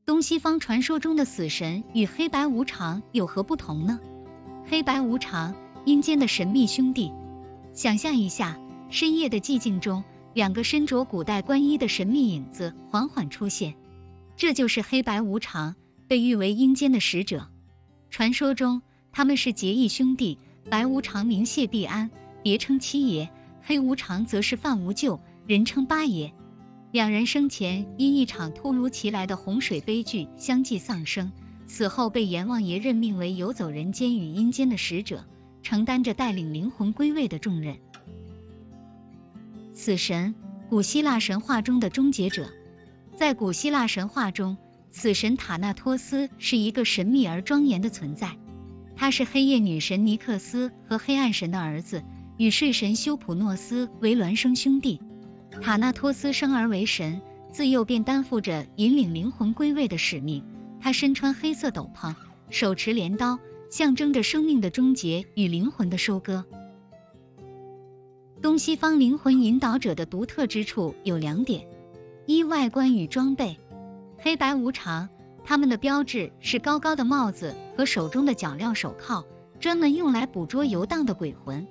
东西方传说中的死神与黑白无常有何不同呢？黑白无常，阴间的神秘兄弟。想象一下，深夜的寂静中，两个身着古代官衣的神秘影子缓缓出现，这就是黑白无常，被誉为阴间的使者。传说中，他们是结义兄弟，白无常名谢必安，别称七爷；黑无常则是范无咎，人称八爷。两人生前因一场突如其来的洪水悲剧相继丧生，死后被阎王爷任命为游走人间与阴间的使者，承担着带领灵魂归位的重任。死神，古希腊神话中的终结者。在古希腊神话中，死神塔纳托斯是一个神秘而庄严的存在，他是黑夜女神尼克斯和黑暗神的儿子，与睡神休普诺斯为孪生兄弟。塔纳托斯生而为神，自幼便担负着引领灵魂归位的使命。他身穿黑色斗篷，手持镰刀，象征着生命的终结与灵魂的收割。东西方灵魂引导者的独特之处有两点：一、外观与装备。黑白无常，他们的标志是高高的帽子和手中的脚镣手铐，专门用来捕捉游荡的鬼魂。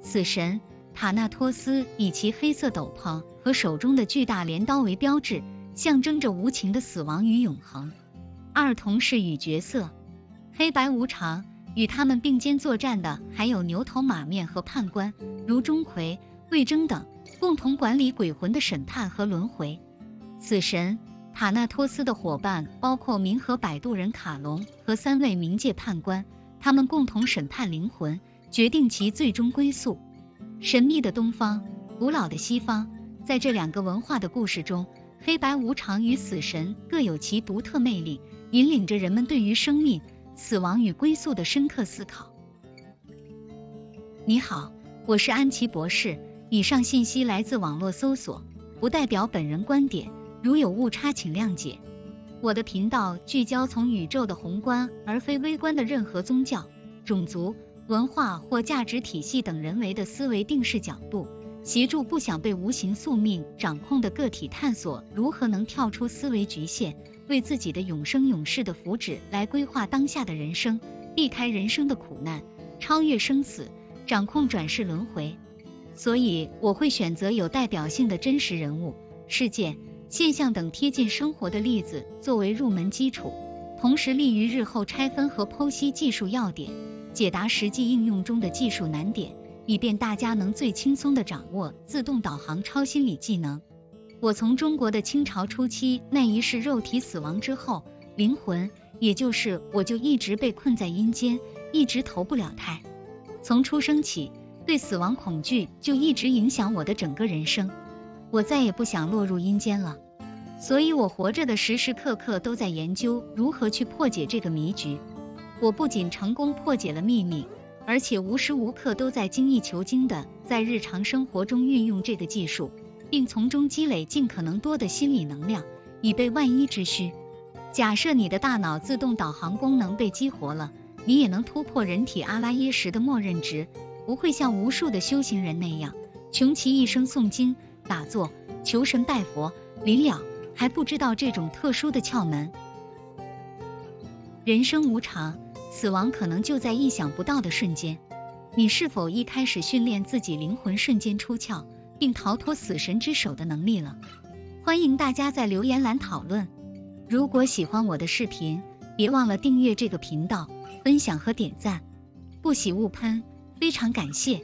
死神塔纳托斯以其黑色斗篷和手中的巨大镰刀为标志，象征着无情的死亡与永恒。二、同事与角色。黑白无常与他们并肩作战的还有牛头马面和判官，如钟馗、魏征等，共同管理鬼魂的审判和轮回。死神塔纳托斯的伙伴包括冥河摆渡人卡隆和3位冥界判官，他们共同审判灵魂，决定其最终归宿。神秘的东方，古老的西方，在这两个文化的故事中，黑白无常与死神各有其独特魅力，引领着人们对于生命、死亡与归宿的深刻思考。你好，我是安琪博士，以上信息来自网络搜索，不代表本人观点，如有误差请谅解。我的频道聚焦从宇宙的宏观而非微观的任何宗教、种族、文化或价值体系等人为的思维定式角度，协助不想被无形宿命掌控的个体探索如何能跳出思维局限，为自己的永生永世的福祉来规划当下的人生，避开人生的苦难，超越生死，掌控转世轮回。所以我会选择有代表性的真实人物、事件、现象等贴近生活的例子作为入门基础，同时利于日后拆分和剖析技术要点，解答实际应用中的技术难点，以便大家能最轻松地掌握自动导航超心理技能。我从中国的清朝初期那一世肉体死亡之后，灵魂，也就是我就一直被困在阴间，一直投不了胎。从出生起，对死亡恐惧就一直影响我的整个人生。我再也不想落入阴间了，所以我活着的时时刻刻都在研究如何去破解这个迷局。我不仅成功破解了秘密，而且无时无刻都在精益求精的在日常生活中运用这个技术，并从中积累尽可能多的心理能量，以备万一之需。假设你的大脑自动导航功能被激活了，你也能突破人体阿拉耶识的默认值，不会像无数的修行人那样，穷其一生诵经、打坐、求神拜佛，临了还不知道这种特殊的窍门。人生无常，死亡可能就在意想不到的瞬间。你是否一开始训练自己灵魂瞬间出窍，并逃脱死神之手的能力了？欢迎大家在留言栏讨论。如果喜欢我的视频，别忘了订阅这个频道，分享和点赞，不喜勿喷，非常感谢。